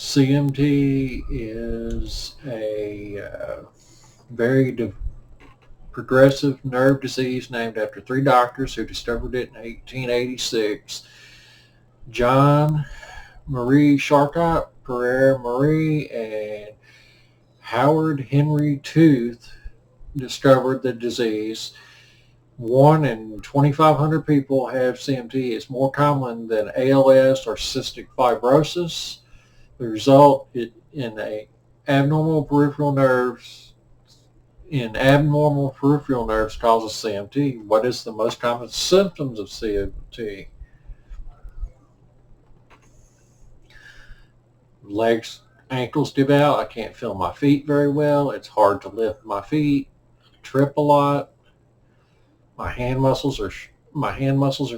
CMT is a very progressive nerve disease named after three doctors who discovered it in 1886. John Marie Charcot, Pierre Marie, and Howard Henry Tooth discovered the disease. 1 in 2,500 people have CMT. It's more common than ALS or cystic fibrosis. The result in abnormal peripheral nerves causes CMT. What is the most common symptoms of CMT? Legs, ankles give out. I can't feel my feet very well. It's hard to lift my feet. Trip a lot. My hand muscles are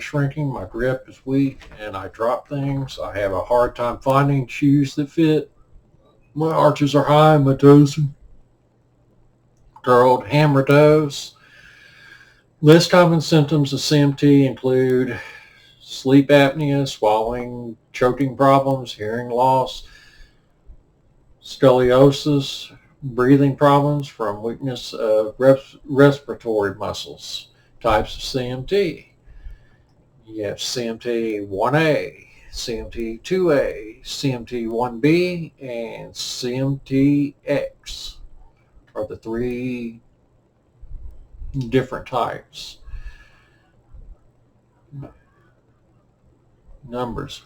shrinking. My grip is weak, and I drop things. I have a hard time finding shoes that fit. My arches are high. My toes are curled. Hammer toes. Less common symptoms of CMT include sleep apnea, swallowing, choking problems, hearing loss, scoliosis, breathing problems from weakness of respiratory muscles. Types of CMT. You have CMT 1A, CMT 2A, CMT 1B, and CMTX are the three different types. Numbers.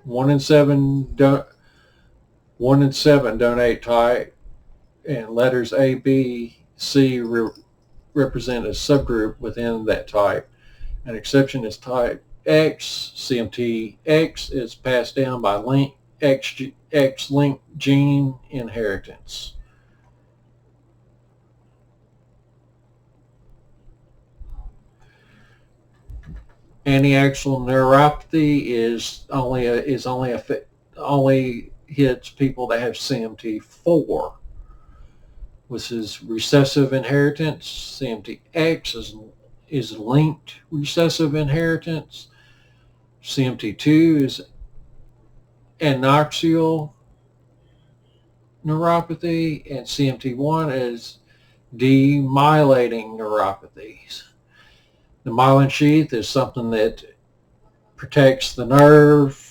1 in 7 donate type, and letters A, B, C represent a subgroup within that type. An exception is type X. CMT-X is passed down by X-linked gene inheritance. Antiaxial neuropathy only hits people that have CMT4, which is recessive inheritance. CMT-X is linked recessive inheritance. CMT2 is anoxial neuropathy, and CMT1 is demyelinating neuropathies. The myelin sheath is something that protects the nerve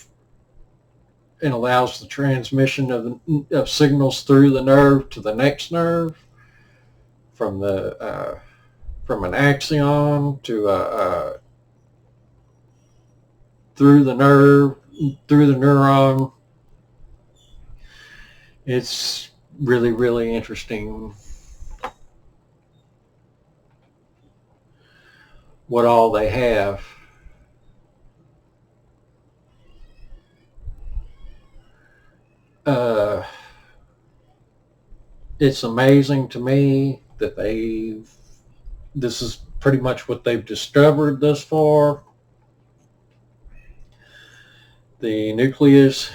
and allows the transmission of signals through the nerve to the next nerve, from an axon to through the neuron. It's really, really interesting what all they have. It's amazing to me that this is pretty much what they've discovered thus far. The nucleus,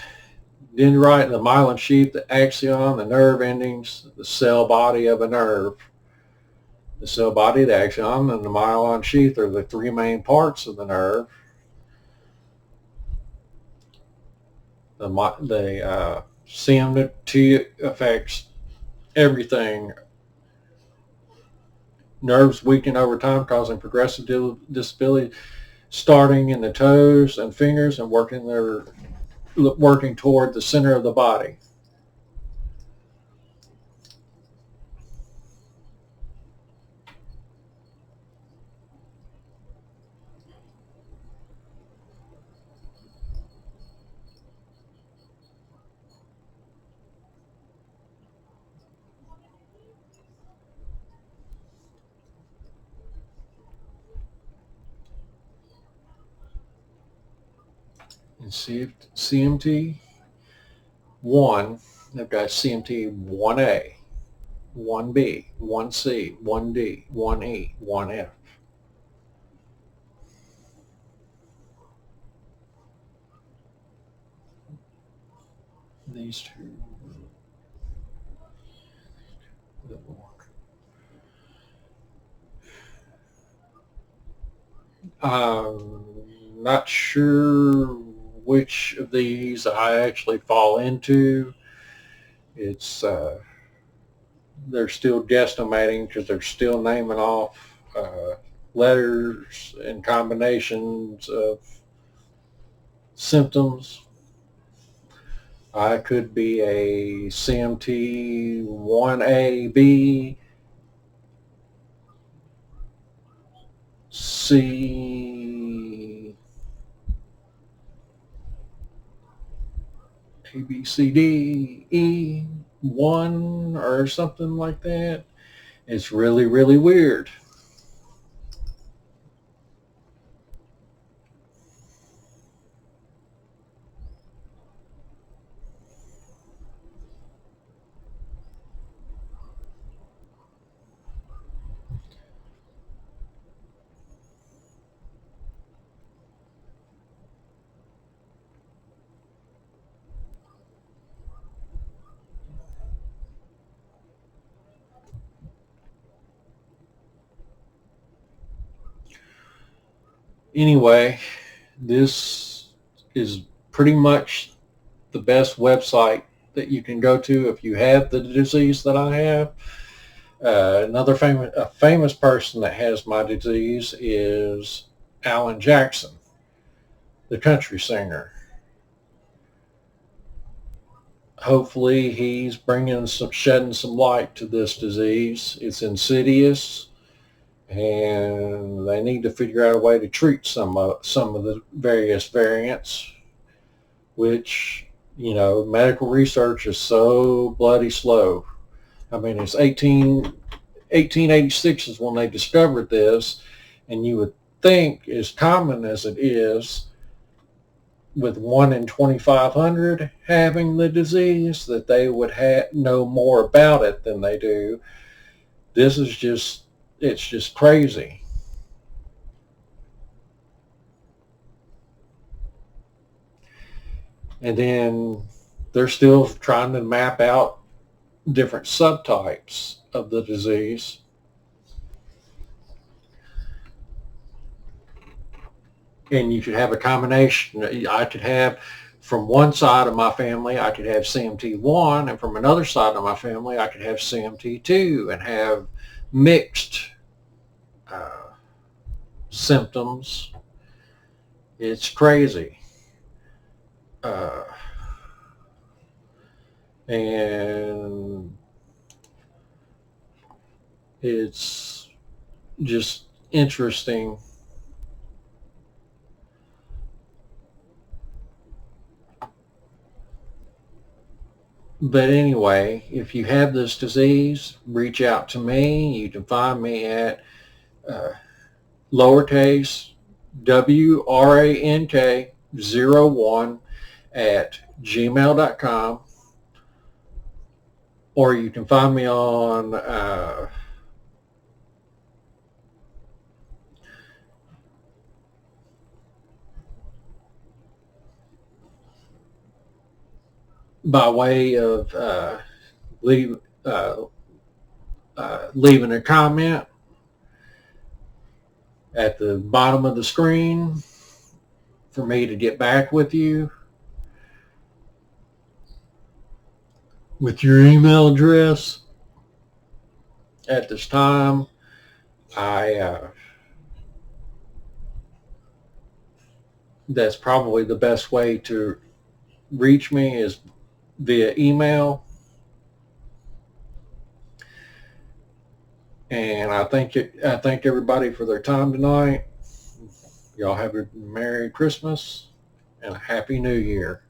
dendrite, the myelin sheath, the axon, the nerve endings, the cell body of a nerve. The cell body, the axon, and the myelin sheath are the three main parts of the nerve. The CMT affects everything. Nerves weaken over time, causing progressive disability, starting in the toes and fingers and working toward the center of the body. And CMT 1, they've got CMT 1A, 1B, 1C, 1D, 1E, 1F. These two. Not sure which of these I actually fall into. It's they're still guesstimating because they're still naming off letters and combinations of symptoms. I could be a CMT 1AB, C, A, B, C, D, E, 1 or something like that. It's really, really weird. Anyway, this is pretty much the best website that you can go to if you have the disease that I have. Another famous person that has my disease is Alan Jackson, the country singer. Hopefully he's shedding some light to this disease. It's insidious, and they need to figure out a way to treat some of the various variants, which, medical research is so bloody slow. I mean, it's 1886 is when they discovered this, and you would think, as common as it is, with 1 in 2,500 having the disease, that they would know more about it than they do. This is it's just crazy. And then they're still trying to map out different subtypes of the disease. And you could have a combination. I could have, from one side of my family, I could have CMT1, and from another side of my family, I could have CMT2, and have mixed symptoms. It's crazy. And it's just interesting. But anyway, if you have this disease, reach out to me. You can find me at lowercase WRANK01 at gmail.com, or you can find me on by way of leaving a comment at the bottom of the screen for me to get back with you with your email address. At this time, that's probably the best way to reach me, is via email. And I thank everybody for their time tonight. Y'all have a Merry Christmas and a Happy New Year.